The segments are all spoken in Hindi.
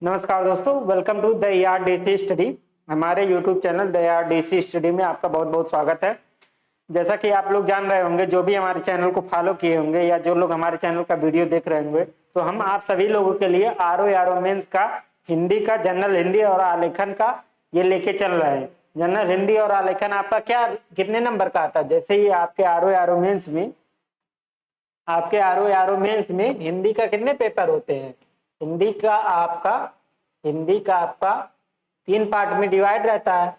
नमस्कार दोस्तों, वेलकम टू द यार डीसी स्टडी। हमारे यूट्यूब चैनल द यार डीसी स्टडी में आपका बहुत बहुत स्वागत है। जैसा कि आप लोग जान रहे होंगे, जो भी हमारे चैनल को फॉलो किए होंगे या जो लोग हमारे चैनल का वीडियो देख रहे होंगे, तो हम आप सभी लोगों के लिए आर मेंस का हिंदी का जनरल हिंदी और आलेखन का ये लेके चल रहे हैं। जनरल हिंदी और आलेखन आपका क्या कितने नंबर का आता है? जैसे ही आपके आर मेंस में हिंदी का कितने पेपर होते हैं? हिंदी का आपका 3 पार्ट में डिवाइड रहता है।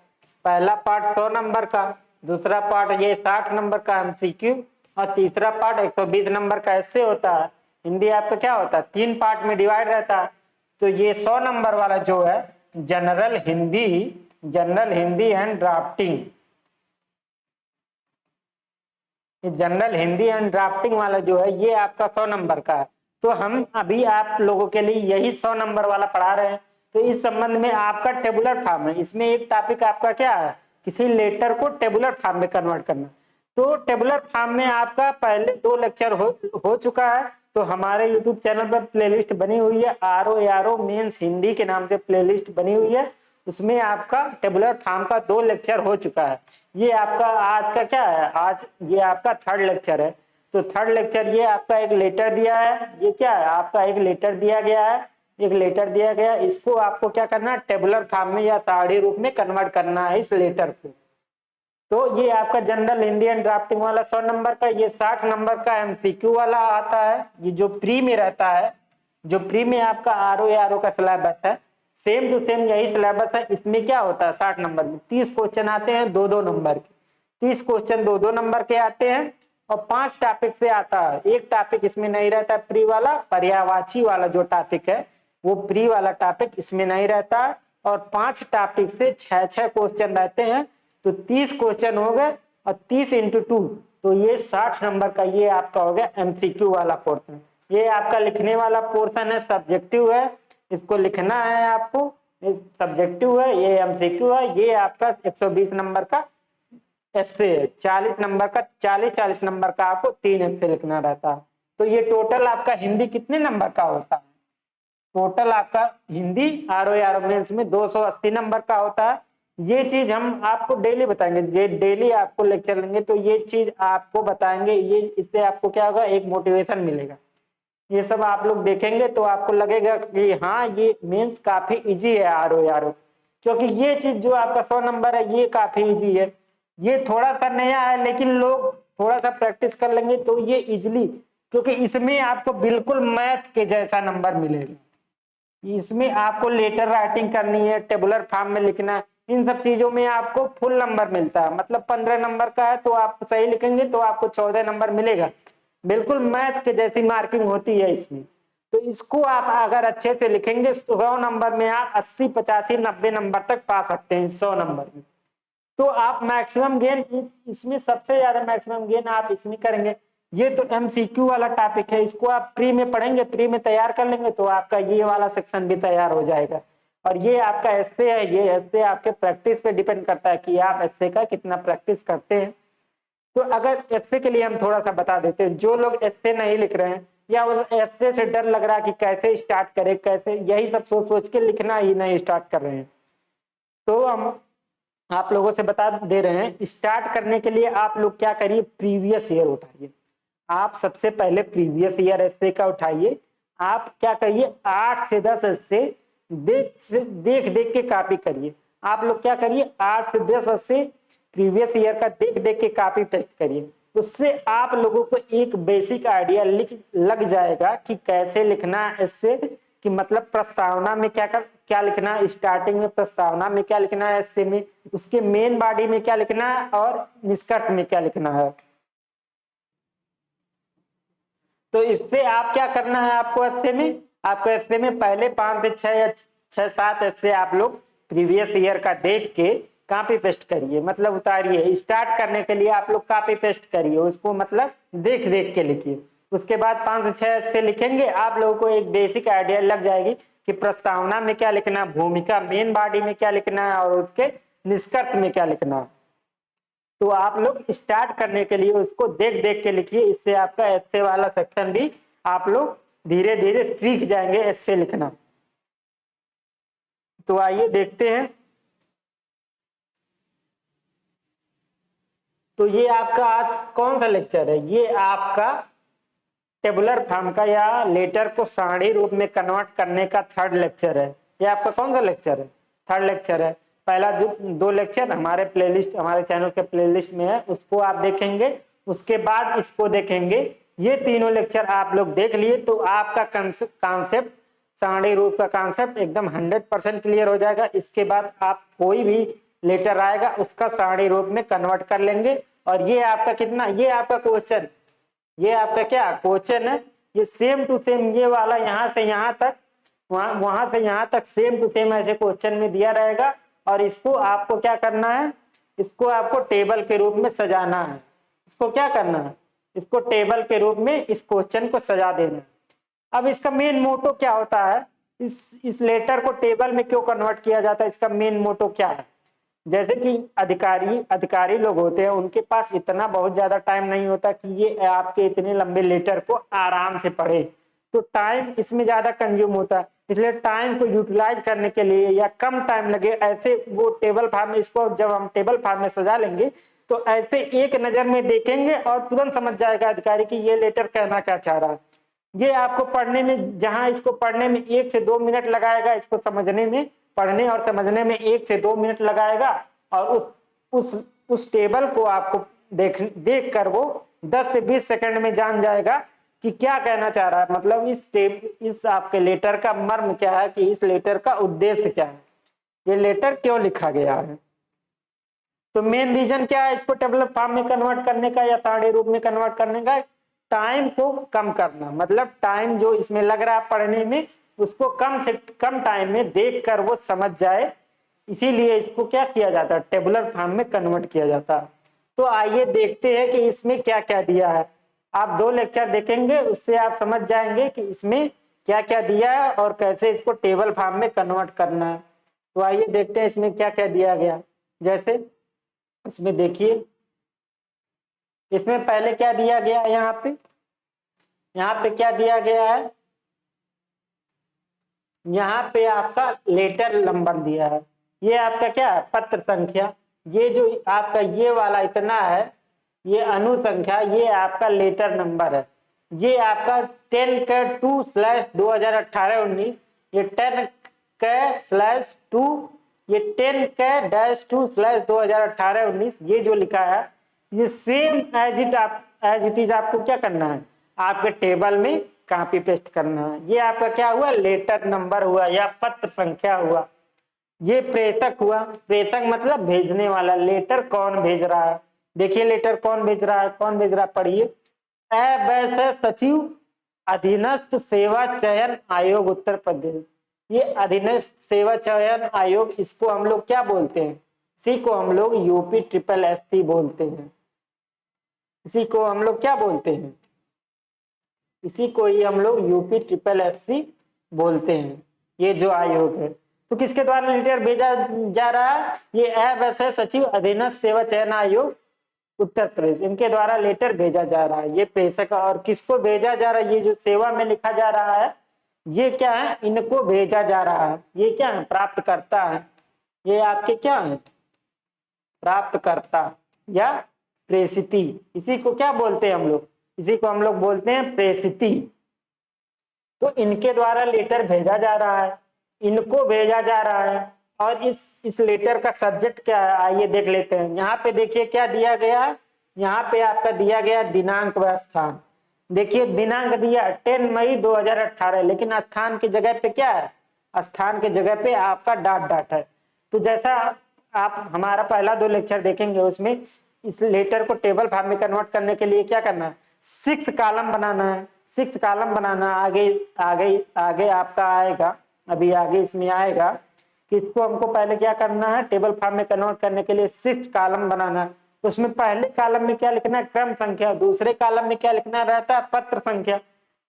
पहला पार्ट 100 नंबर का, दूसरा पार्ट ये 60 नंबर का एमसीक्यू और तीसरा पार्ट 120 नंबर का ऐसे होता है। हिंदी आपका क्या होता है? 3 पार्ट में डिवाइड रहता है। तो ये 100 नंबर वाला जो है general Hindi and drafting, general Hindi and drafting वाला जो है ये आपका 100 नंबर का है। तो हम अभी आप लोगों के लिए यही 100 नंबर वाला पढ़ा रहे हैं। तो इस संबंध में आपका टेबुलर फॉर्म है। इसमें एक टॉपिक आपका क्या है? किसी लेटर को टेबुलर फॉर्म में कन्वर्ट करना। तो टेबुलर फॉर्म में आपका पहले 2 लेक्चर हो चुका है। तो हमारे यूट्यूब चैनल पर प्लेलिस्ट बनी हुई है, आर मेंस हिंदी के नाम से प्लेलिस्ट बनी हुई है। उसमें आपका टेबुलर फॉर्म का 2 लेक्चर हो चुका है। ये आपका आज का क्या है? आज ये आपका 3rd लेक्चर है। तो 3rd लेक्चर ये आपका एक लेटर दिया है। ये क्या है? आपका एक लेटर दिया गया है। एक लेटर दिया गया, इसको आपको क्या करना है? टेबुलर फॉर्म में या सारणी रूप में कन्वर्ट करना है इस लेटर को। तो ये आपका जनरल हिंदी एंड ड्राफ्टिंग वाला 100 नंबर का, ये 60 नंबर का एमसीक्यू वाला आता है। ये जो प्री में रहता है, जो प्री में आपका आर का सिलेबस है, सेम टू सेम यही सिलेबस है। इसमें क्या होता है? 60 नंबर में 30 क्वेश्चन आते हैं, 2-2 नंबर के। 30 क्वेश्चन 2-2 नंबर के आते हैं और 5 टॉपिक से आता है। एक टॉपिक इसमें नहीं रहता प्री वाला, पर्यायवाची वाला जो टॉपिक है वो प्री वाला टॉपिक इसमें नहीं रहता। और 5 टॉपिक से 6-6 क्वेश्चन रहते हैं। तो 30 क्वेश्चन हो गए और 30 × 2, तो ये 60 नंबर का ये आपका हो गया एमसीक्यू वाला पोर्शन। ये आपका लिखने वाला पोर्शन है, सब्जेक्टिव है, इसको लिखना है आपको। सब्जेक्टिव है, ये एमसीक्यू है। ये आपका 120 नंबर का एस्से है। 40 नंबर का 40 नंबर का आपको 3 एस्से लिखना रहता है। तो ये टोटल आपका हिंदी कितने नंबर का होता है? टोटल आपका हिंदी आर मेंस में 280 नंबर का होता है। ये चीज हम आपको डेली बताएंगे। ये डेली आपको लेक्चर लेंगे तो ये चीज आपको बताएंगे। ये इससे आपको क्या होगा? एक मोटिवेशन मिलेगा। ये सब आप लोग देखेंगे तो आपको लगेगा कि हाँ, ये मेंस काफी इजी है आर क्योंकि ये चीज जो आपका 100 नंबर है ये काफी इजी है। ये थोड़ा सा नया है, लेकिन लोग थोड़ा सा प्रैक्टिस कर लेंगे तो ये इजिली, क्योंकि इसमें आपको बिल्कुल मैथ के जैसा नंबर मिलेगा। इसमें आपको लेटर राइटिंग करनी है, टेबुलर फॉर्म में लिखना है, इन सब चीजों में आपको फुल नंबर मिलता है। मतलब 15 नंबर का है तो आप सही लिखेंगे तो आपको 14 नंबर मिलेगा। बिल्कुल मैथ के जैसी मार्किंग होती है इसमें। तो इसको आप अगर अच्छे से लिखेंगे तो 100 नंबर में आप 80, 85, 90 नंबर तक पा सकते हैं 100 नंबर में। तो आप मैक्सिमम गेन इसमें सबसे ज्यादा मैक्सिमम गेन आप इसमें करेंगे। ये तो एमसीक्यू वाला टॉपिक है, इसको आप प्री में पढ़ेंगे, प्री में तैयार कर लेंगे तो आपका ये वाला सेक्शन भी तैयार हो जाएगा। और ये आपका एस्से है, ये एस्से आपके प्रैक्टिस पे डिपेंड करता है कि आप एस्से का कितना प्रैक्टिस करते हैं। तो अगर एस्से के लिए हम थोड़ा सा बता देते हैं, जो लोग एस्से नहीं लिख रहे हैं या उस एस्से से डर लग रहा है कि कैसे स्टार्ट करें, कैसे, यही सब सोच सोच के लिखना ही नहीं स्टार्ट कर रहे हैं, तो हम आप लोगों से बता दे रहे हैं। स्टार्ट करने के लिए आप लोग क्या करिए? प्रीवियस ईयर उठाइए। आप सबसे पहले प्रीवियस ईयर एस्से का उठाइए। आप क्या करिए? 8 से 10 एस्से देख देख के कॉपी करिए। आप लोग क्या करिए? 8 से 10 एस्से प्रीवियस ईयर का देख देख के कॉपी पेस्ट करिए। उससे आप लोगों को एक बेसिक आइडिया लग जाएगा कि कैसे लिखना है एस्से, कि मतलब प्रस्तावना में क्या लिखना है, स्टार्टिंग में प्रस्तावना में क्या लिखना है एस्से में, उसके मेन बॉडी में क्या लिखना है और निष्कर्ष में क्या लिखना है। तो इससे आप क्या करना है? आपको एस्से में पहले 5 से 6 या 6-7 एस्से आप लोग प्रीवियस ईयर का देख के कॉपी पेस्ट करिए, मतलब उतारिए। स्टार्ट करने के लिए आप लोग कॉपी पेस्ट करिए, उसको मतलब देख देख के लिखिए। उसके बाद 5 से 6 एस्से लिखेंगे, आप लोगों को एक बेसिक आइडिया लग जाएगी कि प्रस्तावना में क्या लिखना, भूमिका मेन बॉडी में क्या लिखना है और उसके निष्कर्ष में क्या लिखना है। तो आप लोग स्टार्ट करने के लिए उसको देख देख के लिखिए। इससे आपका एस्से वाला सेक्शन भी आप लोग धीरे धीरे सीख जाएंगे एस्से लिखना। तो आइए देखते हैं। तो ये आपका आज कौन सा लेक्चर है? ये आपका टेबुलर फॉर्म का या लेटर को सारणी रूप में कन्वर्ट करने का थर्ड लेक्चर है। ये आपका कौन सा लेक्चर है? थर्ड लेक्चर है। पहला दो लेक्चर हमारे प्लेलिस्ट, हमारे चैनल के प्लेलिस्ट में है, उसको आप देखेंगे, उसके बाद इसको देखेंगे। ये तीनों लेक्चर आप लोग देख लिए तो आपका कॉन्सेप्ट, सारणी रूप का कॉन्सेप्ट एकदम 100% क्लियर हो जाएगा। इसके बाद आप कोई भी लेटर आएगा उसका सारणी रूप में कन्वर्ट कर लेंगे। और ये आपका कितना, ये आपका क्वेश्चन, ये आपका क्या क्वेश्चन है, ये सेम टू सेम ये वाला यहां से यहां तक, वहां से यहां तक सेम टू सेम ऐसे क्वेश्चन में दिया रहेगा। और इसको आपको क्या करना है, इसको आपको टेबल के रूप में सजाना है। इसको क्या करना है, इसको टेबल के रूप में इस क्वेश्चन को सजा देना है। अब इसका मेन मोटो क्या होता है, इस लेटर को टेबल में क्यों कन्वर्ट किया जाता है, इसका मेन मोटो क्या है? जैसे कि अधिकारी लोग होते हैं, उनके पास इतना बहुत ज्यादा टाइम नहीं होता कि ये आपके इतने लंबे लेटर को आराम से पढ़े, तो टाइम इसमें ज्यादा कंज्यूम होता है। इसलिए टाइम को यूटिलाइज करने के लिए या कम टाइम लगे ऐसे वो टेबल फॉर्म में, इसको जब हम टेबल फॉर्म में सजा लेंगे तो ऐसे एक नजर में देखेंगे और तुरंत समझ जाएगा अधिकारी कि ये लेटर कहना क्या चाह रहा है। ये आपको पढ़ने में, जहां इसको पढ़ने में 1 से 2 मिनट लगाएगा, इसको समझने में, पढ़ने और समझने में 1 से 2 मिनट लगाएगा, और उस टेबल को आपको देख कर वो 10 से 20 सेकंड में जान जाएगा कि क्या कहना चाह रहा है। मतलब इस आपके लेटर का मर्म क्या है, कि इस लेटर का उद्देश्य क्या है, ये लेटर क्यों लिखा गया है। तो मेन रीजन क्या है इसको टेबल फॉर्म में कन्वर्ट करने का या सारणी रूप में कन्वर्ट करने का? टाइम को कम करना। मतलब टाइम जो इसमें लग रहा है पढ़ने में, उसको कम से कम टाइम में देख कर वो समझ जाए, इसीलिए इसको क्या किया जाता है, टेबुलर फॉर्म में कन्वर्ट किया जाता है। तो आइए देखते हैं कि इसमें क्या क्या दिया है। आप 2 लेक्चर देखेंगे, उससे आप समझ जाएंगे कि इसमें क्या क्या दिया है और कैसे इसको टेबल फॉर्म में कन्वर्ट करना है। तो आइए देखते हैं इसमें क्या क्या दिया गया। जैसे इसमें देखिए, इसमें पहले क्या दिया गया है, यहाँ पे क्या दिया गया है, यहाँ पे आपका लेटर नंबर दिया है। ये आपका क्या है, पत्र संख्या। ये जो आपका ये वाला इतना है, ये अनुसंख्या, ये आपका लेटर नंबर है। ये आपका 10 का 2/2018-19, ये 10 का /2, ये 10 का -2/2018-19, ये जो लिखा है, ये सेम एज इट इज आपको क्या करना है, आपके टेबल में कॉपी पेस्ट करना है। ये आपका क्या हुआ, लेटर नंबर हुआ या पत्र संख्या हुआ। ये प्रेषक हुआ, प्रेषक मतलब भेजने वाला, लेटर कौन भेज रहा है। देखिए लेटर कौन भेज रहा है, कौन भेज रहा है, पढ़िए। अवैध सचिव, अधीनस्थ सेवा चयन आयोग उत्तर प्रदेश। ये अधीनस्थ सेवा चयन आयोग, इसको हम लोग क्या बोलते हैं, इसी को हम लोग UP SSSC बोलते हैं। इसी को हम लोग क्या बोलते हैं, इसी को ही हम लोग UP SSSC बोलते हैं, ये जो आयोग है। तो किसके द्वारा लेटर भेजा जा रहा है, ये अवैध सचिव अधीनस्थ सेवा चयन आयोग उत्तर प्रदेश, इनके द्वारा लेटर भेजा जा रहा है। ये प्रेषक, और किसको भेजा जा रहा है, ये जो सेवा में लिखा जा रहा है, ये क्या है, इनको भेजा जा रहा है। ये क्या है, प्राप्त करता है। ये आपके क्या है, प्राप्तकर्ता या प्रेषिती। इसी को क्या बोलते हैं हम लोग, इसी को हम लोग बोलते हैं प्रेषिती। तो इनके द्वारा लेटर भेजा जा रहा है, इनको भेजा जा रहा है। और इस लेटर का सब्जेक्ट क्या है, आइए देख लेते हैं। यहाँ पे देखिए क्या दिया गया है, यहाँ पे आपका दिया गया दिनांक व स्थान। देखिए दिनांक दिया 10 मई 2018, लेकिन स्थान की जगह पे क्या है, स्थान की जगह पे आपका डॉट है। तो जैसा आप हमारा पहला 2 लेक्चर देखेंगे, उसमें इस लेटर को टेबल फॉर्म में कन्वर्ट करने के लिए क्या करना है, 6 कॉलम बनाना है। 6 कॉलम बनाना, आगे आगे आगे आपका आएगा, अभी आगे इसमें आएगा कि इसको हमको पहले क्या करना है, टेबल फॉर्म में कन्वर्ट करने के लिए 6 कॉलम बनाना है। उसमें पहले कॉलम में क्या लिखना है, क्रम संख्या। दूसरे कॉलम में क्या लिखना रहता है, पत्र संख्या।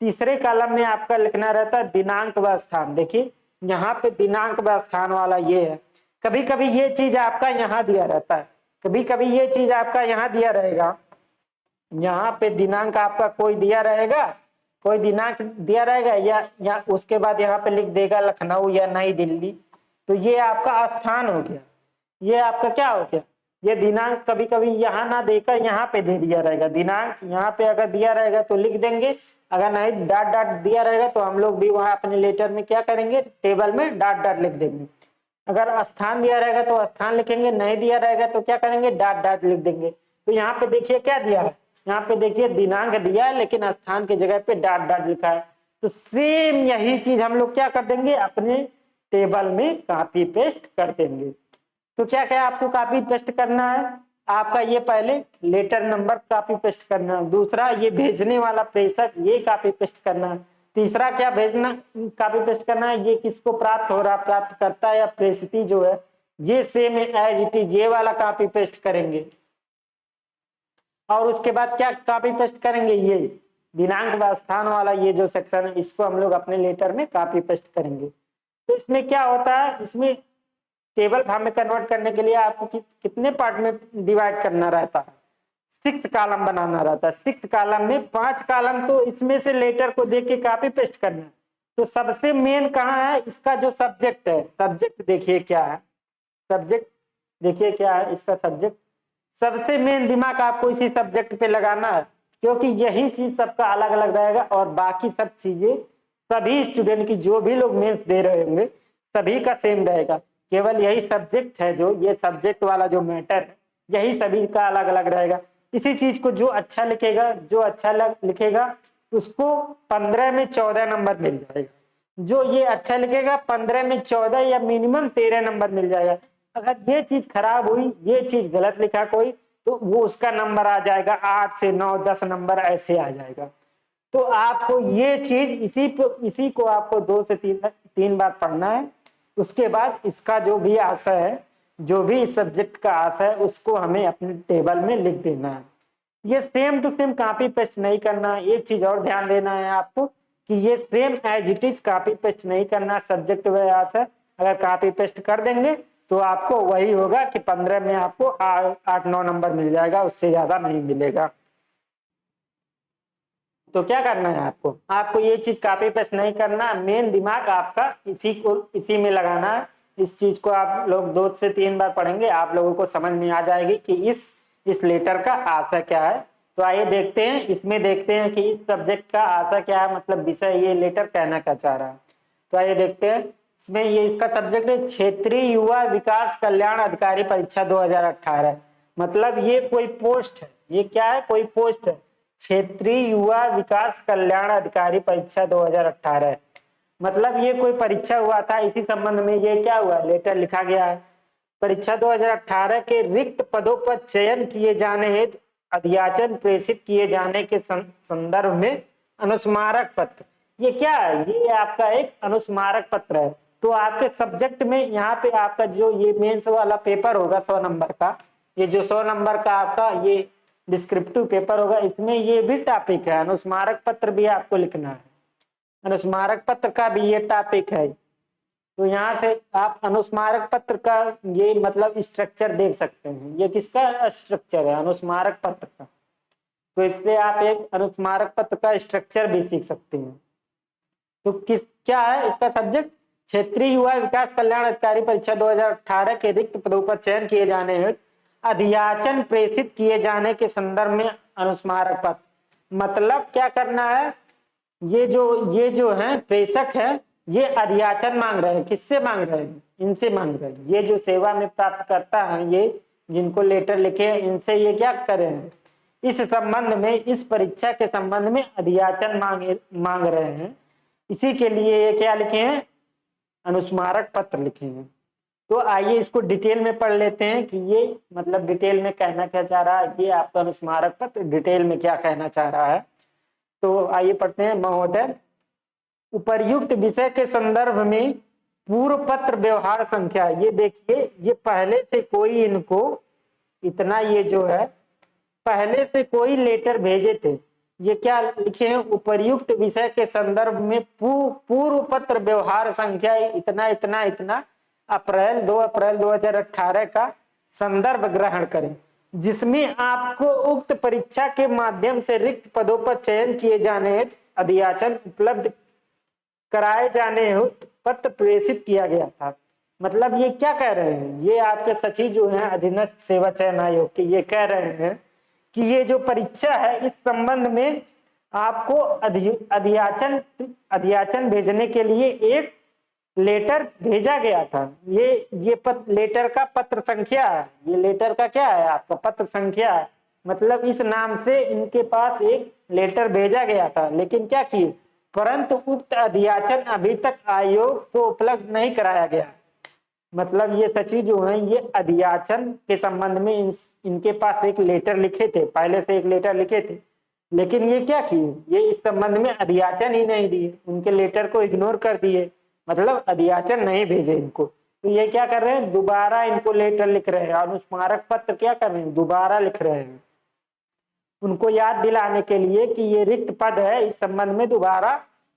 तीसरे कॉलम में आपका लिखना रहता है दिनांक व स्थान। देखिए यहाँ पे दिनांक व स्थान वाला ये है। कभी कभी ये चीज आपका यहाँ दिया रहता है, कभी कभी ये चीज आपका यहाँ दिया रहेगा। यहाँ पे दिनांक आपका कोई दिया रहेगा, कोई दिनांक दिया रहेगा, या उसके बाद यहाँ पे लिख देगा लखनऊ या नई दिल्ली। तो ये आपका स्थान हो गया, ये आपका क्या हो गया, ये दिनांक कभी कभी यहाँ ना देकर यहाँ पे दे दिया रहेगा, दिनांक यहाँ पे अगर दिया रहेगा तो लिख देंगे, अगर नहीं डॉट डॉट दिया रहेगा तो हम लोग भी वहां अपने लेटर में क्या करेंगे, टेबल में डॉट डॉट लिख देंगे। अगर स्थान दिया रहेगा तो स्थान लिखेंगे, नहीं दिया रहेगा तो क्या करेंगे, डॉट डॉट लिख देंगे। तो यहाँ पे देखिए क्या दिया है, यहाँ पे देखिए दिनांक दिया है लेकिन स्थान की जगह पे डॉट डॉट लिखा है। तो सेम यही चीज हम लोग क्या कर देंगे, अपने टेबल में कॉपी पेस्ट कर देंगे। तो क्या क्या आपको कॉपी पेस्ट करना है, आपका ये पहले लेटर नंबर कॉपी पेस्ट करना है, दूसरा ये भेजने वाला प्रेषक ये कॉपी पेस्ट करना है, तीसरा क्या भेजना कॉपी पेस्ट करना है, ये किसको प्राप्त हो रहा, प्राप्त करता या प्रेषित जो है, ये सेम एज इट इज ये वाला कॉपी पेस्ट करेंगे। और उसके बाद क्या कॉपी पेस्ट करेंगे, ये दिनांक व स्थान वाला ये जो सेक्शन है इसको हम लोग अपने लेटर में कॉपी पेस्ट करेंगे। तो इसमें क्या होता है, इसमें टेबल फॉर्म में कन्वर्ट करने के लिए आपको कितने पार्ट में डिवाइड करना रहता है, 6 कॉलम बनाना रहता है। 6 कॉलम में 5 कॉलम तो इसमें से लेटर को देख के कॉपी पेस्ट करना है। तो सबसे मेन कहाँ है, इसका जो सब्जेक्ट है, सब्जेक्ट देखिए क्या है, सब्जेक्ट देखिए क्या है इसका सब्जेक्ट, सबसे मेन दिमाग आपको इसी सब्जेक्ट पे लगाना है, क्योंकि यही चीज सबका अलग अलग रहेगा और बाकी सब चीजें सभी स्टूडेंट की जो भी लोग मेंस दे रहे होंगे सभी का सेम रहेगा, केवल यही सब्जेक्ट है जो ये सब्जेक्ट वाला जो मैटर है यही सभी का अलग अलग रहेगा। इसी चीज को जो अच्छा लिखेगा, जो अच्छा लिखेगा उसको 15 में 14 नंबर मिल जाएगा, जो ये अच्छा लिखेगा 15 में 14 या मिनिमम 13 नंबर मिल जाएगा। अगर ये चीज खराब हुई, ये चीज गलत लिखा कोई, तो वो उसका नंबर आ जाएगा 8 से 9 10 नंबर ऐसे आ जाएगा। तो आपको ये चीज इसी को आपको 2 से 3 बार पढ़ना है। उसके बाद इसका जो भी आशय है, जो भी इस सब्जेक्ट का आशय है उसको हमें अपने टेबल में लिख देना है। ये same to same copy paste नहीं करना है। एक चीज और ध्यान देना है आपको कि ये same as it is copy paste नहीं करना, सब्जेक्ट व आशय अगर कॉपी पेस्ट कर देंगे तो आपको वही होगा कि 15 में आपको 8-9 नंबर मिल जाएगा, उससे ज्यादा नहीं मिलेगा। तो क्या करना है आपको ये चीज कॉपी पेस्ट नहीं करना, मेन दिमाग आपका इसी में लगाना है। इस चीज को आप लोग 2 से 3 बार पढ़ेंगे, आप लोगों को समझ में आ जाएगी कि इस लेटर का आशय क्या है। तो आइए देखते हैं, इसमें देखते हैं कि इस सब्जेक्ट का आशय क्या है, मतलब विषय ये लेटर कहना क्या चाह रहा है। तो आइए देखते हैं, इसमें ये इसका सब्जेक्ट है क्षेत्रीय युवा विकास कल्याण अधिकारी परीक्षा 2018। मतलब ये कोई पोस्ट है, ये क्या है, कोई पोस्ट है, क्षेत्रीय युवा विकास कल्याण अधिकारी परीक्षा 2018। मतलब ये कोई परीक्षा हुआ था, इसी संबंध में ये क्या हुआ, लेटर लिखा गया है। परीक्षा 2018 के रिक्त पदों पर चयन किए जाने हेतु अध्याचन प्रेषित किए जाने के संदर्भ में अनुस्मारक पत्र। ये क्या है, ये आपका एक अनुस्मारक पत्र है। तो आपके सब्जेक्ट में यहाँ पे आपका जो ये मेंस वाला पेपर होगा 100 नंबर का, ये जो 100 नंबर का आपका ये डिस्क्रिप्टिव पेपर होगा, इसमें ये भी टॉपिक है, अनुस्मारक पत्र भी आपको लिखना है, अनुस्मारक पत्र का भी ये टॉपिक है। तो यहाँ से आप अनुस्मारक पत्र का ये मतलब स्ट्रक्चर देख सकते हैं, ये किसका स्ट्रक्चर है, अनुस्मारक पत्र का। तो इससे आप एक अनुस्मारक पत्र का स्ट्रक्चर भी सीख सकते हैं। तो क्या है इसका सब्जेक्ट, क्षेत्रीय युवा विकास कल्याण अधिकारी परीक्षा 2018 के रिक्त पदों पर चयन किए जाने हेतु अध्याचन प्रेषित किए जाने के संदर्भ में अनुस्मारक पत्र। मतलब क्या करना है, ये जो है प्रेषक है, ये अध्याचन मांग रहे हैं, किससे मांग रहे हैं, इनसे मांग रहे हैं। ये जो सेवा में प्राप्त करता है, ये जिनको लेटर लिखे हैं, इनसे ये क्या करे हैं, इस संबंध में, इस परीक्षा के संबंध में अध्याचन मांग रहे हैं। इसी के लिए ये क्या लिखे हैं, अनुस्मारक पत्र लिखे हैं। तो आइए इसको डिटेल में पढ़ लेते हैं कि ये मतलब डिटेल में कहना क्या चाह रहा है, ये आपका अनुस्मारक पत्र डिटेल में क्या कहना चाह रहा है। तो आइए पढ़ते हैं। महोदय, उपर्युक्त विषय के संदर्भ में पूर्व पत्र व्यवहार संख्या, ये देखिए ये पहले से कोई इनको इतना ये जो है पहले से कोई लेटर भेजे थे, ये क्या लिखे हैं, उपर्युक्त विषय के संदर्भ में पूर्व पत्र व्यवहार संख्या इतना इतना इतना अप्रैल 2 अप्रैल 2018 का संदर्भ ग्रहण करें, जिसमें आपको उक्त परीक्षा के माध्यम से रिक्त पदों पर चयन किए जाने हेतु अध्याचन उपलब्ध कराए जाने हेतु पत्र प्रेषित किया गया था। मतलब ये क्या कह रहे हैं, ये आपके सचिव जो हैं अधीनस्थ सेवा चयन आयोग के, ये कह रहे हैं कि ये जो परीक्षा है इस संबंध में आपको अध्याचन भेजने के लिए एक लेटर भेजा गया था। ये लेटर का पत्र संख्या है, ये लेटर का क्या है आपका पत्र संख्या है, मतलब इस नाम से इनके पास एक लेटर भेजा गया था, लेकिन क्या किए, परंतु उक्त अध्याचन अभी तक आयोग को उपलब्ध नहीं कराया गया। मतलब ये सचिव जो हैं ये अध्याचन के संबंध में इनके पास एक लेटर लिखे थे, पहले से एक लेटर लिखे थे, लेकिन ये क्या किए, ये इस संबंध में अध्याचन ही नहीं दिए, उनके लेटर को इग्नोर कर दिए, मतलब अध्याचन नहीं भेजे इनको। तो ये क्या कर रहे हैं, दोबारा इनको लेटर लिख रहे हैं, अनुस्मारक पत्र क्या कर रहे हैं, दोबारा लिख रहे हैं उनको याद दिलाने के लिए कि ये रिक्त पद है, इस संबंध में दोबारा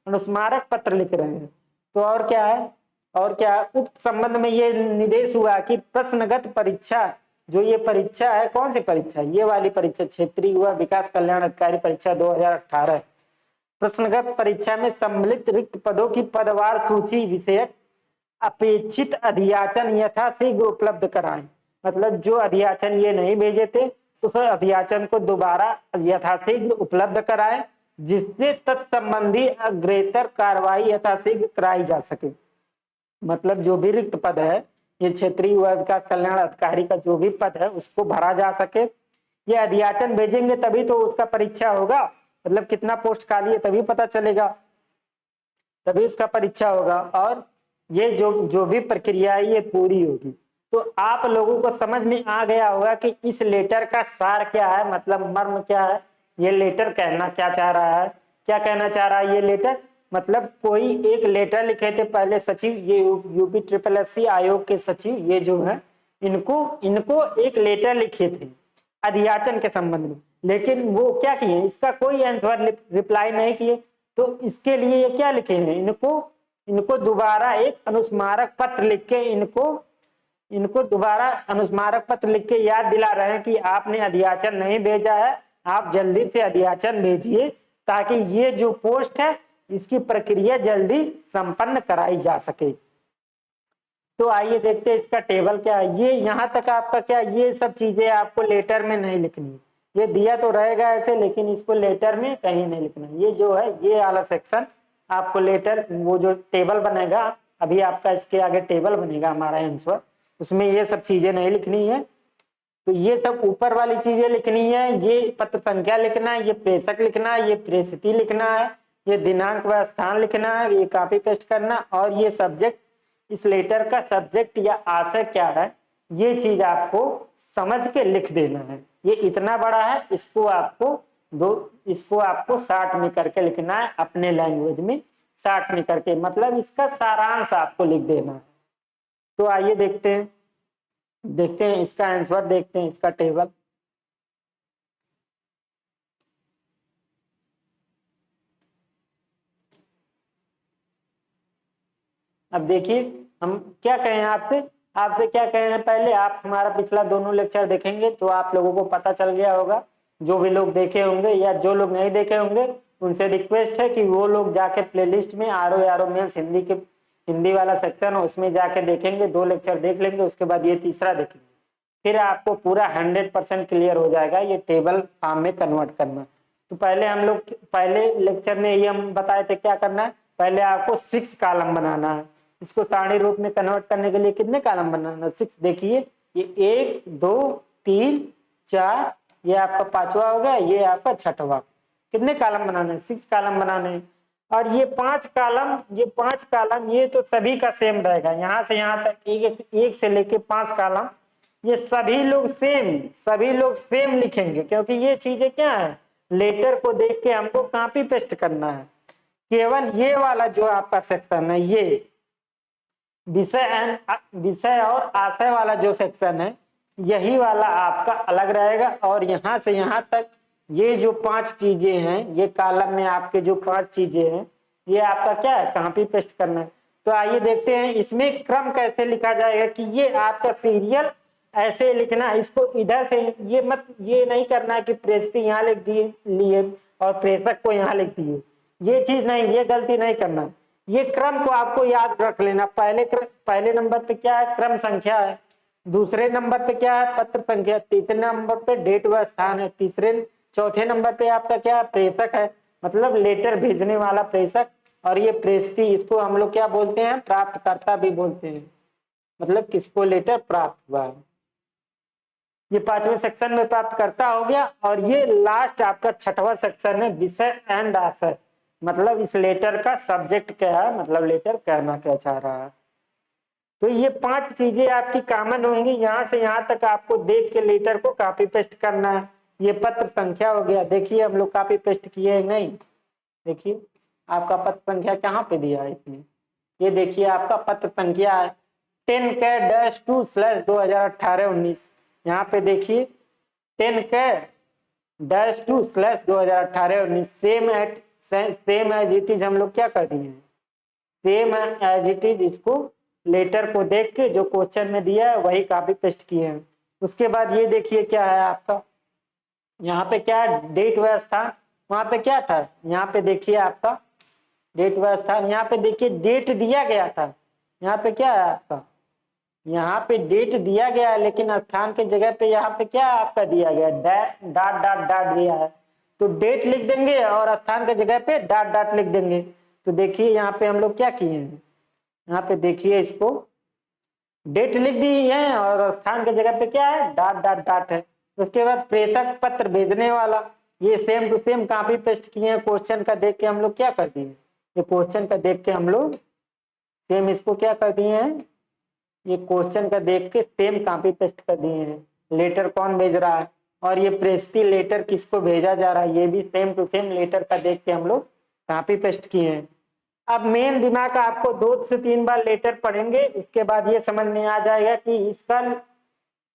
अनुस्मारक पत्र लिख रहे हैं। तो और क्या है, और क्या उक्त संबंध में ये निर्देश हुआ कि प्रश्नगत परीक्षा, जो ये परीक्षा है, कौन सी परीक्षा, ये वाली परीक्षा क्षेत्रीय युवा विकास कल्याण अधिकारी परीक्षा 2018, प्रश्नगत परीक्षा में सम्मिलित रिक्त पदों की पदवार सूची विषयक अपेक्षित अध्याचन यथाशीघ्र उपलब्ध कराएं। मतलब जो अध्याचन ये नहीं भेजे थे उस अध्याचन को दोबारा यथाशीघ्र उपलब्ध कराएं, जिससे तत्संबंधी अग्रेतर कार्रवाई यथाशीघ्र कराई जा सके। मतलब जो भी रिक्त पद है, ये क्षेत्रीय युवा विकास कल्याण अधिकारी का जो भी पद है उसको भरा जा सके। ये अध्याचन भेजेंगे तभी तो उसका परीक्षा होगा, मतलब कितना पोस्ट खाली है तभी पता चलेगा, तभी उसका परीक्षा होगा, और ये जो भी प्रक्रिया है ये पूरी होगी। तो आप लोगों को समझ में आ गया होगा कि इस लेटर का सार क्या है, मतलब मर्म क्या है, ये लेटर कहना क्या चाह रहा है, क्या कहना चाह रहा है ये लेटर। मतलब कोई एक लेटर लिखे थे पहले सचिव, ये यूपी SSSC आयोग के सचिव ये जो है, इनको एक लेटर लिखे थे अध्याचन के संबंध में, लेकिन वो क्या किए, इसका कोई आंसर रिप्लाई नहीं किए। तो इसके लिए ये क्या लिखे हैं, इनको दोबारा एक अनुस्मारक पत्र लिख के इनको दोबारा अनुस्मारक पत्र लिख के याद दिला रहे हैं कि आपने अध्याचन नहीं भेजा है, आप जल्दी से अध्याचन भेजिए ताकि ये जो पोस्ट है इसकी प्रक्रिया जल्दी संपन्न कराई जा सके। तो आइए देखते हैं इसका टेबल क्या है। ये यहाँ तक आपका क्या, ये सब चीजें आपको लेटर में नहीं लिखनी, ये दिया तो रहेगा ऐसे, लेकिन इसको लेटर में कहीं नहीं लिखना। ये जो है ये वाला सेक्शन आपको लेटर, वो जो टेबल बनेगा अभी आपका, इसके आगे टेबल बनेगा हमारा आंसर, उसमें ये सब चीजें नहीं लिखनी है। तो ये सब ऊपर वाली चीजें लिखनी है, ये पत्र संख्या लिखना है, ये प्रेषक लिखना है, ये प्रेषित लिखना है, ये दिनांक व स्थान लिखना है, ये कॉपी पेस्ट करना, और ये सब्जेक्ट, इस लेटर का सब्जेक्ट या आशय क्या है ये चीज आपको समझ के लिख देना है। ये इतना बड़ा है, इसको आपको शार्ट में करके लिखना है, अपने लैंग्वेज में शार्ट में करके, मतलब इसका सारांश आपको लिख देना है। तो आइए देखते हैं इसका आंसर, देखते हैं इसका टेबल। अब देखिए हम क्या कहें आपसे क्या कहे हैं, पहले आप हमारा पिछला दोनों लेक्चर देखेंगे तो आप लोगों को पता चल गया होगा। जो भी लोग देखे होंगे या जो लोग नहीं देखे होंगे उनसे रिक्वेस्ट है कि वो लोग जाके प्लेलिस्ट में आर मेंस हिंदी वाला सेक्शन है उसमें जाके देखेंगे, 2 लेक्चर देख लेंगे, उसके बाद ये तीसरा देखेंगे, फिर आपको पूरा 100% क्लियर हो जाएगा ये टेबल फॉर्म में कन्वर्ट करना। तो पहले हम लोग पहले लेक्चर में ये हम बताए थे क्या करना है, पहले आपको 6 कॉलम बनाना है। इसको सारणी रूप में कन्वर्ट करने के लिए कितने कॉलम बनाना है, 6। देखिए ये 1 2 3 4, ये आपका 5वां हो गया, ये आपका 6वां। कितने कॉलम बनाने हैं, 6 कॉलम बनाने हैं। और ये 5 कॉलम ये तो सभी का सेम रहेगा, यहाँ से यहाँ तक एक से लेके 5 कॉलम ये सभी लोग सेम लिखेंगे, क्योंकि ये चीजें क्या है, लेटर को देख के हमको कॉपी पेस्ट करना है। केवल ये वाला जो आपका सेक्शन है, ये विषय और आशय वाला जो सेक्शन है, यही वाला आपका अलग रहेगा। और यहाँ से यहाँ तक ये जो 5 चीजें हैं, ये कॉलम में आपके जो 5 चीजें हैं, ये आपका क्या है, कॉपी पेस्ट करना है। तो आइए देखते हैं इसमें क्रम कैसे लिखा जाएगा, कि ये आपका सीरियल ऐसे लिखना है, इसको इधर से ये नहीं करना है कि प्रेषित यहाँ लिख दिए और प्रेषक को यहाँ लिख दिए, ये चीज नहीं, ये गलती नहीं करना। ये क्रम को आपको याद रख लेना। पहले नंबर पे क्या है, क्रम संख्या है। दूसरे नंबर पे क्या है, पत्र संख्या। तीसरे नंबर पे डेट व स्थान है। चौथे नंबर पे आपका क्या है, प्रेषक है, मतलब लेटर भेजने वाला प्रेषक। और ये प्रेषती, इसको हम लोग क्या बोलते हैं, प्राप्तकर्ता भी बोलते हैं, मतलब किसको लेटर प्राप्त हुआ है। ये 5वें सेक्शन में प्राप्तकर्ता हो गया। और ये लास्ट आपका 6वां सेक्शन है, विषय एंड आशय, मतलब इस लेटर का सब्जेक्ट क्या है, मतलब लेटर कहना क्या चाह रहा है। तो ये 5 चीजें आपकी कॉमन होंगी, यहां से यहां तक आपको देख के लेटर को कॉपी पेस्ट करना है। ये पत्र संख्या हो गया, देखिए हम लोग कॉपी पेस्ट किए नहीं, देखिए आपका पत्र संख्या कहाँ पे दिया है इसमें, ये देखिए आपका पत्र संख्या है 10K-2/2018-19। यहाँ पे देखिए 10K-2/2018-19 same as it is हम लोग क्या कर दिए हैं, सेम एज इट इज इसको लेटर को देख के जो क्वेश्चन में दिया है वही कॉपी पेस्ट किए हैं। उसके बाद ये देखिए क्या है आपका, यहाँ पे क्या है, डेट व स्थान। वहां पे क्या था, यहाँ पे देखिए आपका डेट व स्थान, यहाँ पे देखिए डेट दिया गया था, यहाँ पे क्या है आपका, यहाँ पे डेट दिया गया है, लेकिन स्थान के जगह पे यहाँ पे क्या आपका दिया गया, डॉट डॉट डॉट दिया है। तो डेट लिख देंगे और स्थान के जगह पे डॉट डॉट लिख देंगे। तो देखिए यहाँ पे हम लोग क्या किए हैं, यहाँ पे देखिए इसको डेट लिख दी है और स्थान के जगह पे क्या है, डॉट डॉट डॉट है। उसके बाद प्रेषक पत्र भेजने वाला, ये same to same copy paste किए हैं, क्वेश्चन का देख के हम लोग क्या कर दिए, ये क्वेश्चन का देख के हम लोग सेम इसको क्या कर दिए हैं, ये क्वेश्चन का देख के सेम कॉपी पेस्ट कर दिए हैं। लेटर कौन भेज रहा है और ये प्रेषित लेटर किसको भेजा जा रहा है, ये भी सेम टू सेम लेटर का देख के हम लोग कॉपी पेस्ट किए हैं। अब मेन दिमाग आपको 2 से 3 बार लेटर पढ़ेंगे, इसके बाद ये समझ में आ जाएगा कि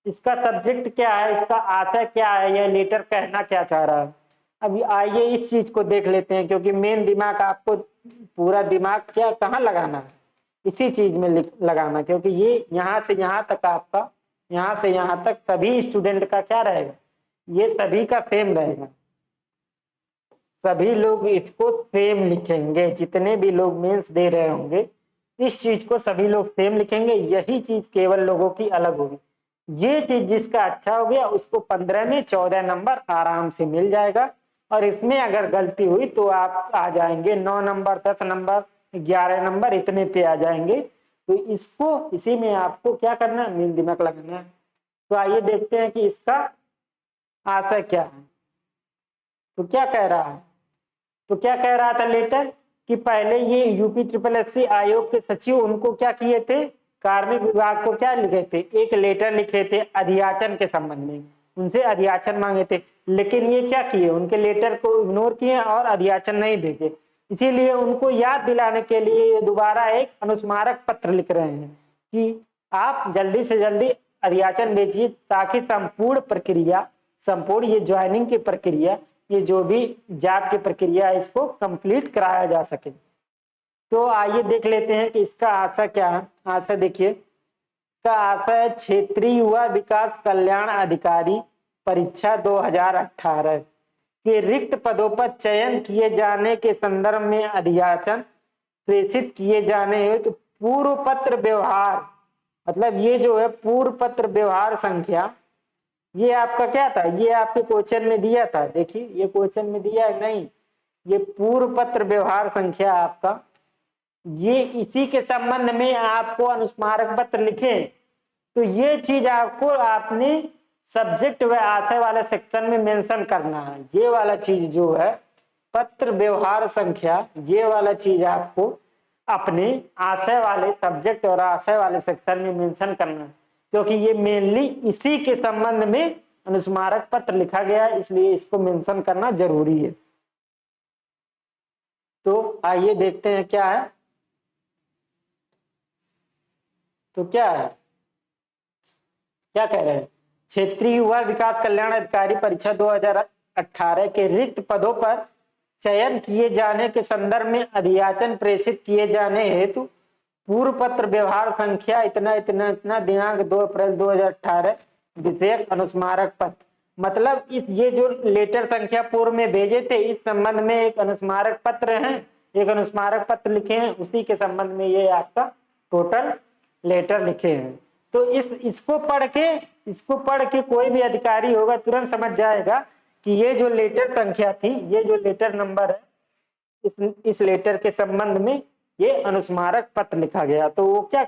इसका सब्जेक्ट क्या है, इसका आशय क्या है, यह लेटर कहना क्या चाह रहा है। अब आइए इस चीज को देख लेते हैं, क्योंकि मेन दिमाग आपको पूरा दिमाग क्या कहाँ लगाना है, इसी चीज में लगाना, क्योंकि ये यहाँ से यहाँ तक आपका, यहाँ से यहाँ तक सभी स्टूडेंट का क्या रहेगा, ये सभी का सेम रहेगा। सभी लोग इसको सेम लिखेंगे, जितने भी लोग मेंस दे रहे होंगे इस चीज को सभी लोग सेम लिखेंगे। यही चीज केवल लोगों की अलग होगी। ये चीज जिसका अच्छा हो गया उसको 15 में 14 नंबर आराम से मिल जाएगा। और इसमें अगर गलती हुई तो आप आ जाएंगे 9 नंबर, 10 नंबर, 11 नंबर, इतने पे आ जाएंगे। तो इसको इसी में आपको क्या करना है, मेन दिमाग लगाना है। तो आइए देखते हैं कि इसका आशय क्या है। तो क्या कह रहा है, तो क्या कह रहा था लेटर कि पहले ये UPSSC आयोग के सचिव उनको क्या किए थे, कार्मिक विभाग को क्या लिखे थे, एक लेटर लिखे थे अधियाचन के संबंध में, उनसे अधियाचन मांगे थे। लेकिन ये क्या किए, उनके लेटर को इग्नोर किए और अधियाचन नहीं भेजे। इसीलिए उनको याद दिलाने के लिए ये दोबारा एक अनुस्मारक पत्र लिख रहे हैं कि आप जल्दी से जल्दी अधियाचन भेजिए, ताकि संपूर्ण ये ज्वाइनिंग की प्रक्रिया, ये जो भी जॉब की प्रक्रिया है, इसको कंप्लीट कराया जा सके। तो आइए देख लेते हैं कि इसका आशय क्या है। आशय देखिए, इसका आशय क्षेत्रीय युवा विकास कल्याण अधिकारी परीक्षा 2018 के रिक्त पदों पर चयन किए जाने के संदर्भ में अधियाचन प्रेषित किए जाने हेतु पूर्व पत्र व्यवहार, मतलब ये जो है पूर्व पत्र व्यवहार संख्या, ये आपका क्या था, ये आपके क्वेश्चन में दिया था, देखिए ये क्वेश्चन में दिया है नहीं, ये पूर्व पत्र व्यवहार संख्या आपका, ये इसी के संबंध में आपको अनुस्मारक पत्र लिखे। तो ये चीज आपको आपने सब्जेक्ट व आशय वाले सेक्शन में मेंशन करना है। ये वाला चीज जो है पत्र व्यवहार संख्या, ये वाला चीज आपको अपने आशय वाले सब्जेक्ट और आशय वाले सेक्शन में मेंशन करना है, क्योंकि ये मेनली इसी के संबंध में अनुस्मारक पत्र लिखा गया है, इसलिए इसको मेंशन करना जरूरी है। तो आइए देखते हैं क्या है। तो क्या है, क्या कह रहे हैं, क्षेत्रीय युवा विकास कल्याण अधिकारी परीक्षा 2018 के रिक्त पदों पर चयन किए जाने के संदर्भ में अधियाचन प्रेषित किए जाने हेतु पूर्व पत्र व्यवहार संख्या इतना इतना इतना दिनांक 2 अप्रैल 2018 विषयक अनुस्मारक पत्र, मतलब इस ये जो लेटर संख्या पूर्व में भेजे थे इस संबंध में एक अनुस्मारक पत्र है एक अनुस्मारक पत्र लिखे हैं, उसी के संबंध में ये आपका टोटल लेटर लिखे हैं। तो इसको पढ़ के कोई भी अधिकारी होगा तुरंत समझ जाएगा कि ये जो लेटर संख्या थी, ये जो लेटर नंबर है, इस लेटर के संबंध में ये अनुस्मारक पत्र लिखा गया। तो वो क्या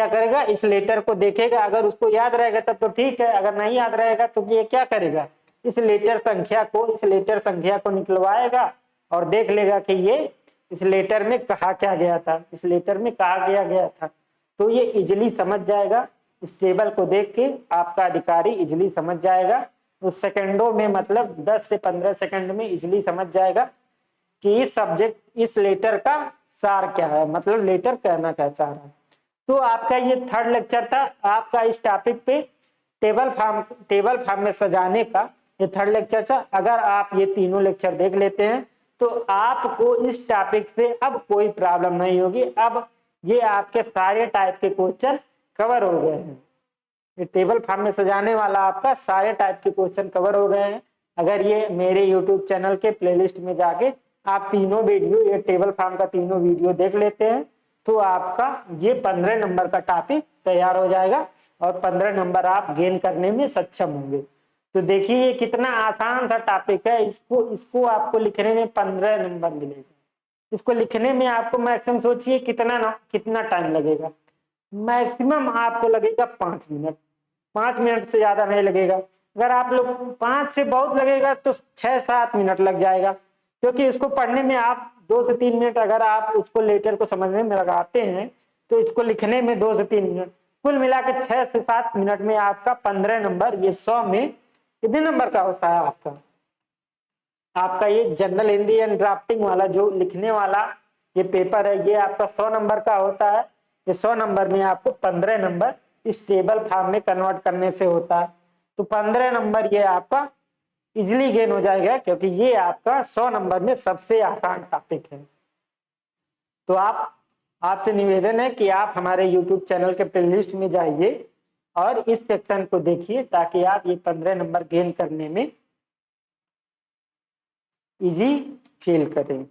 करेगा, इस लेटर को देखेगा, अगर उसको याद रहेगा तब तो ठीक है, अगर नहीं याद रहेगा तो ये क्या करेगा, इस लेटर संख्या को निकलवाएगा और देख लेगा कि ये इस लेटर में कहा क्या गया था, इस लेटर में कहा गया था। तो ये इजिली समझ जाएगा, इस टेबल को देख के आपका अधिकारी इजिली समझ जाएगा, उस सेकंडों में, मतलब 10 से 15 सेकंड में इजिली समझ जाएगा कि इस लेटर का सार क्या है, मतलब लेटर कहना क्या चाह रहा है। तो आपका ये 3rd लेक्चर था आपका इस टॉपिक पे टेबल फॉर्म में सजाने का, ये 3rd लेक्चर था। अगर आप ये तीनों लेक्चर देख लेते हैं तो आपको इस टॉपिक से अब कोई प्रॉब्लम नहीं होगी। अब ये आपके सारे टाइप के क्वेश्चन कवर हो गए हैं, ये टेबल फॉर्म में सजाने वाला आपका सारे टाइप के क्वेश्चन कवर हो गए हैं। अगर ये मेरे YouTube चैनल के प्लेलिस्ट में जाके आप तीनों वीडियो, ये टेबल फॉर्म का तीनों वीडियो देख लेते हैं तो आपका ये 15 नंबर का टॉपिक तैयार हो जाएगा और 15 नंबर आप गेन करने में सक्षम होंगे। तो देखिए ये कितना आसान सा टॉपिक है, इसको आपको लिखने में 15 नंबर मिलेगा। इसको लिखने में आपको मैक्सिमम सोचिए कितना टाइम लगेगा, मैक्सिमम आपको लगेगा 5 मिनट, 5 मिनट से ज्यादा नहीं लगेगा। अगर आप लोग 5 से बहुत लगेगा तो 6-7 मिनट लग जाएगा, क्योंकि इसको पढ़ने में आप 2 से 3 मिनट अगर आप उसको लेटर को समझने में लगाते हैं तो इसको लिखने में 2 से 3 मिनट, कुल मिला के 6 से 7 मिनट में आपका 15 नंबर, ये 100 में कितने नंबर का होता है आपका ये जनरल हिंदी एंड ड्राफ्टिंग वाला जो लिखने वाला ये पेपर है, ये आपका 100 नंबर का होता है। ये 100 नंबर में आपको 15 नंबर इस टेबल फॉर्म में कन्वर्ट करने से होता है। तो 15 नंबर ये आपका इजिली गेन हो जाएगा, क्योंकि ये आपका 100 नंबर में सबसे आसान टॉपिक है। तो आपसे निवेदन है कि आप हमारे YouTube चैनल के प्लेलिस्ट में जाइए और इस सेक्शन को देखिए, ताकि आप ये 15 नंबर गेन करने में इजी फील करें।